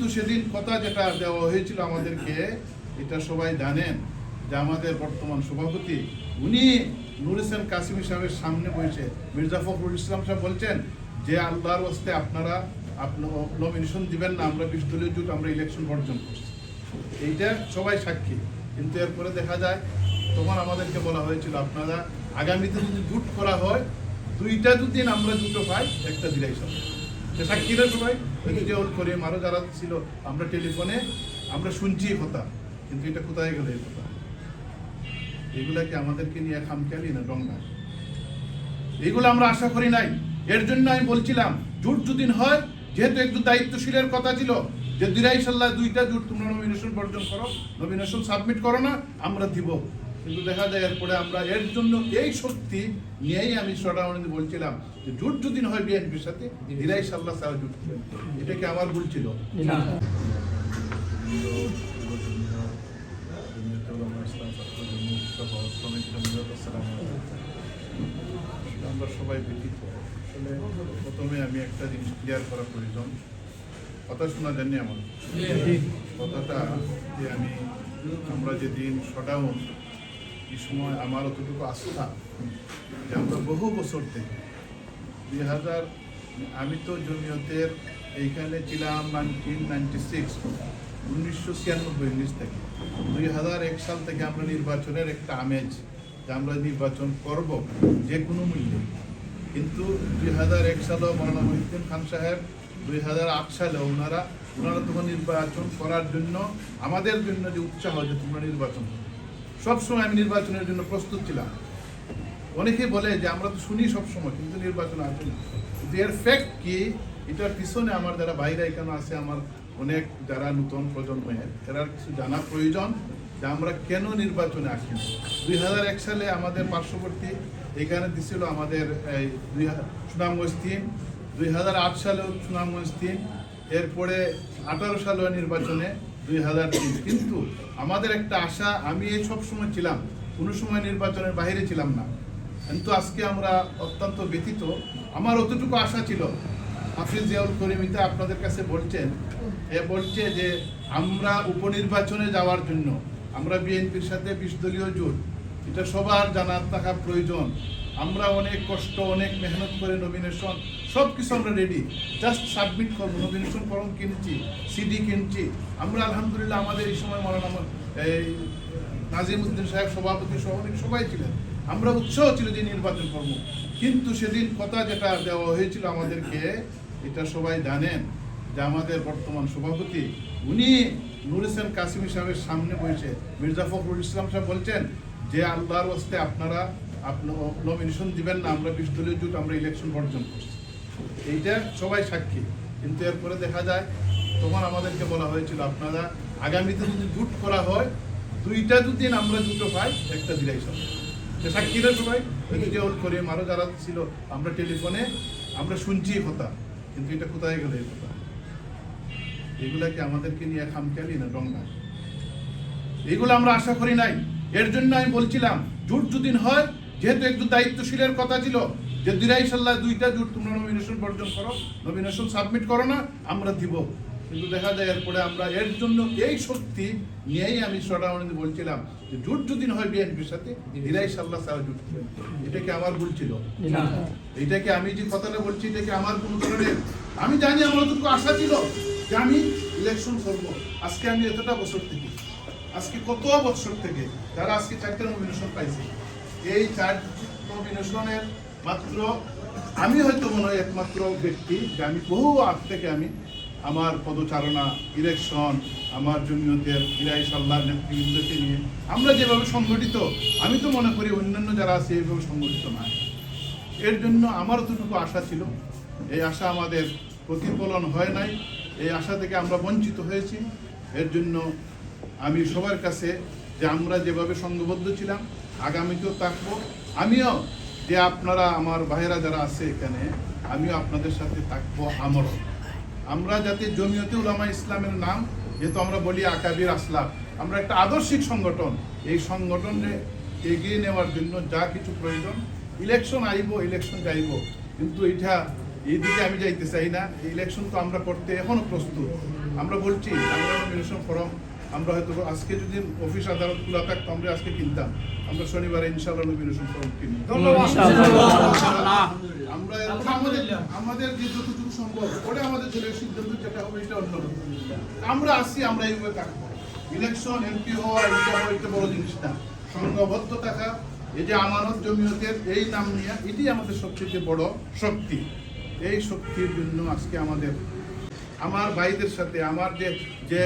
কিন্তু সেদিন কথা যেটা দেওয়া হয়েছিল আমাদেরকে, এটা সবাই জানেন যে আমাদের বর্তমান সভাপতি উনি নুর হোসেন কাসিমি সাহেবের সামনে বসে মির্জা ফখরুল ইসলাম সাহেব বলছেন যে আল্লাহর ওয়াস্তে আপনারা নমিনেশন দিবেন না, আমরা 20 দলীয় জোট আমরা ইলেকশন বর্জন করছি। এইটা সবাই সাক্ষী। কিন্তু এরপরে দেখা যায় তখন আমাদেরকে বলা হয়েছিল আপনারা আগামীতে যদি জোট করা হয়, দুইটা যদি আমরা দুটো পাই, একটা দিলাই সব সাক্ষীরা সবাই জেউল করিম আরো যারা ছিল, আমরা টেলিফোনে আমরা শুনছি কথা, কিন্তু এটা কোথায় গেল এই কথা? এগুলাকে আমাদেরকে নিয়ে খামখেয়ালি না ডঙ্গা, এগুলো আমরা আশা করি নাই। এর জন্য আমি বলছিলাম জোট যদি হয়, যেহেতু একটু দায়িত্বশীলের কথা ছিল যে দিরাইশাল্লাহ দুইটা জোট তোমরা নমিনেশন বর্জন করো, নমিনেশন সাবমিট করো না, আমরা দিব। কিন্তু দেখা যায় এরপরে আমরা এর জন্য এই শক্তি নিয়েই আমি সরাউনি বলছিলাম যে জোট যদি হয় বিএনপির সাথে, দিরাইশাল্লাহ সারা জোট দিবেন। এটা কি আমার ভুল ছিল? আমরা সবাই ব্যতীত। আসলে প্রথমে আমি একটা জিনিস ক্লিয়ার করা প্রয়োজন, কথা শোনা জানি আমার কথাটা যে আমরা যেদিন শটডাউন, এই সময় আমার অতটুকু আস্থা যে আমরা বহু বছর থেকে 2000 আমি তো জমিয়তের এইখানে ছিলাম 1996 থেকে 2001 সাল থেকে আমরা নির্বাচনের একটা আমেজ যে আমরা নির্বাচন করব যে কোনো মূল্যে। কিন্তু 2001 সালেও মৌলানা মহিউদ্দিন খান সাহেব, 2008 সালে ওনারা তখন নির্বাচন করার জন্য আমাদের জন্য যে উৎসাহ যে তোমরা নির্বাচন, সবসময় আমি নির্বাচনের জন্য প্রস্তুত ছিলাম। অনেকেই বলে যে আমরা তো শুনি সবসময়, কিন্তু নির্বাচন আসে না। কিন্তু এর ফ্যাক্ট কি, এটার পিছনে আমার যারা বাইরে এখানে আছে, আমার অনেক যারা নতুন প্রজন্মের, এরা কিছু জানা প্রয়োজন যে আমরা কেন নির্বাচনে আসি। 2001 সালে আমাদের পার্শ্ববর্তী এখানে দিছিল আমাদের সুনামগঞ্জ 3, 2008 সালেও সুনামগঞ্জ 3, এরপরে 18 সালেও নির্বাচনে 2003। কিন্তু আমাদের একটা আশা, আমি এই সব সময় ছিলাম, কোনো সময় নির্বাচনের বাইরে ছিলাম না। কিন্তু আজকে আমরা অত্যন্ত ব্যথিত। আমার অতটুকু আশা ছিল, হাফিজ জিয়াউল করিমিতা আপনাদের কাছে বলছেন, বলছে যে আমরা উপনির্বাচনে যাওয়ার জন্য আমরা বিএনপির সাথে 20 দলীয় জোট, এটা সবার জানার থাকা প্রয়োজন। আমরা অনেক কষ্ট, অনেক মেহনত করে নমিনেশন সব কিছু আমরা রেডি, জাস্ট সাবমিট করবো। নমিনেশন ফর্ম কিনছি, সিডি কিনছি আমরা, আলহামদুলিল্লাহ। আমাদের এই সময় মৌলানা নাজিমউদ্দিন সাহেব সভাপতি সহ অনেক সবাই ছিলেন, আমরা উৎসাহ ছিল যে নির্বাচন করব। কিন্তু সেদিন কথা যেটা দেওয়া হয়েছিল আমাদেরকে, এটা সবাই জানেন যে আমাদের বর্তমান সভাপতি উনি নুর হোসেন কাসিমি সাহেবের সামনে বসে মির্জা ফখরুল ইসলাম সাহেব বলছেন যে আল্লাহর ওয়াস্তে আপনারা নমিনেশন দিবেন না, আমরা 20 দলীয় জোট আমরা ইলেকশন বর্জন করছি। এইটা সবাই সাক্ষী। কিন্তু এরপরে দেখা যায় তখন আমাদেরকে বলা হয়েছিল আপনারা আগামীতে যদি জোট করা হয়, দুইটা যদি আমরা দুটো পাই, একটা দিলাই সব সাক্ষীরা সবাই জেউল করিম আরো যারা ছিল, আমরা টেলিফোনে আমরা শুনছি কথা, কিন্তু এটা কোথায় গেল এই কথা? এগুলাকে আমাদেরকে নিয়ে খামখেয়ালি না ডঙ্গা, এগুলো আমরা আশা করি নাই। এর জন্য আমি বলছিলাম জোট যদি হয়, যেহেতু একটু দায়িত্বশীলের কথা ছিল যে দিরাইশাল্লাহ দুইটা জোট তোমরা নমিনেশন বর্জন করো, নমিনেশন সাবমিট করো না, আমরা দিব। কিন্তু দেখা যায় এরপরে আমরা এর জন্য এই শক্তি নিয়েই আমি সরাউনি বলছিলাম যে জোট যদি হয় বিএনপির সাথে, দিরাইশাল্লাহ সারা জোট দিবেন। এটা কি আমার ভুল ছিল? এইটাকে আমি যে কথাটা বলছি, এটাকে আমার কোনো ধরনের, আমি জানি আমার তো আশা ছিল যে আমি ইলেকশন করবো। আজকে আমি এতটা বছর থেকে, আজকে কত বছর থেকে যারা আজকে 4টা নমিনেশন পাইছে, এই 4 নমিনেশনের মাত্র আমি হয়তো মনে হয় একমাত্র ব্যক্তি যে আমি বহু আগ থেকে আমি আমার পদচারণা, ইলেকশন, আমার জমিয়তের দিরাইশাল্লাহর নেতৃবৃন্দকে নিয়ে আমরা যেভাবে সংগঠিত, আমি তো মনে করি অন্যান্য যারা আছে এইভাবে সংগঠিত নয়। এর জন্য আমার অতটুকু আশা ছিল, এই আশা আমাদের প্রতিফলন হয় নাই, এই আশা থেকে আমরা বঞ্চিত হয়েছি। এর জন্য আমি সবার কাছে যে আমরা যেভাবে সংঘবদ্ধ ছিলাম, আগামীতেও থাকবো। আমিও যে আপনারা আমার ভাইয়েরা যারা আছে এখানে, আমিও আপনাদের সাথে থাকবো। আমরা যাতে জমিয়তে উলামা ইসলামের নাম, যেহেতু আমরা বলি আকাবির আসলাফ, আমরা একটা আদর্শিক সংগঠন, এই সংগঠনে এগিয়ে নেওয়ার জন্য যা কিছু প্রয়োজন, ইলেকশন আইব, ইলেকশন যাইব, কিন্তু এইটা এইদিকে আমি যাইতে চাই না। ইলেকশন তো আমরা করতে এখনো প্রস্তুত। আমরা বলছি আমরা নমিনেশন ফর্ম আমরা হয়তো আজকে যদি অফিস আদালত খোলা থাকতো আমরা আজকে কিনতাম, আমরা শনিবারে ইনশাআল্লাহ নমিনেশন ফর্ম কিনব। আমরা আমাদের যে যতটুকু সম্ভব পরে আমাদের দলের সিদ্ধান্ত যেটা হবে এটা অন্য, আমরা আসি আমরা এইভাবে থাকবো। ইলেকশন এমপি হওয়া এটা বড় জিনিস না, সংঘবদ্ধ থাকা, এই যে আমানত জমিয়তের এই নাম নিয়ে এটি আমাদের সবচেয়ে বড় শক্তি। এই শক্তির জন্য আজকে আমার ভাইদের সাথে আমার যে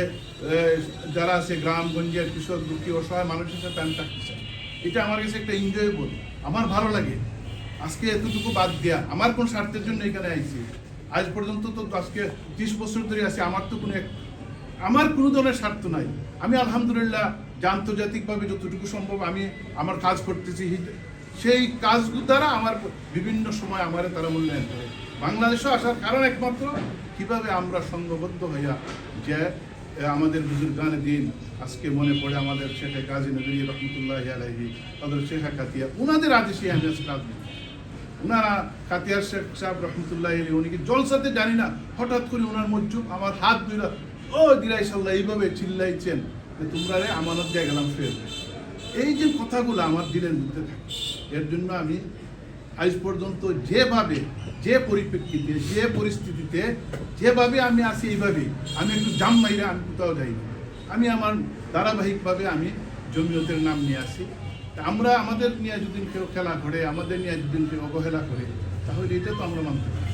যারা আছে গ্রামগঞ্জের কিশোর দুঃখী অসহায় মানুষের সাথে আমি থাকতে চাই। এটা আমার কাছে একটা এনজয়েবল, আমার ভালো লাগে। আজকে এতটুকু বাদ দেয়া আমার কোন স্বার্থের জন্য এখানে আইছি, আজ পর্যন্ত তো আজকে 30 বছর ধরে আছি, আমার কোনো ধরনের স্বার্থ নাই। আমি আলহামদুলিল্লাহ আন্তর্জাতিকভাবে যতটুকু সম্ভব আমি আমার কাজ করতেছি, সেই কাজগুলো দ্বারা আমার বিভিন্ন সময় আমার তারা মূল্যায়ন করে। বাংলাদেশে আসার কারণ একমাত্র কিভাবে আমরা সংঘবদ্ধ হইয়া যে আমাদের বুজুর্গানে দিন আজকে মনে পড়ে আমাদের শেখে কাজী নজরুল রহমতুল্লাহ আলাইহি, তাদের শেখা কাতিয়া, ওনাদের আদেশে আমি কাজ নেই। ওনারা কাতিয়ার শেখ সাহেব রহমতুল্লাহ আলী উনি কি জলসাতে জানি না, হঠাৎ করে ওনার মজ্জুব আমার হাত ধরে ও দিরাই সাল্লাহ এইভাবে চিল্লাইছেন যে তোমরা রে আমানত দিয়ে গেলাম ফের। এই যে কথাগুলো আমার দিলের মধ্যে থাকে, এর জন্য আমি আজ পর্যন্ত যেভাবে যে পরিপ্রেক্ষিতে যে পরিস্থিতিতে যেভাবে আমি আছি এইভাবেই আমি একটু জাম মাইরে আমি কোথাও যাই না। আমি আমার ধারাবাহিকভাবে আমি জমিয়তের নাম নিয়ে আসি। আমরা আমাদের নিয়ে যদি কেউ খেলা করে, আমাদের নিয়ে যদি কেউ অবহেলা করে, তাহলে এটা তো আমরা মানতে পারি।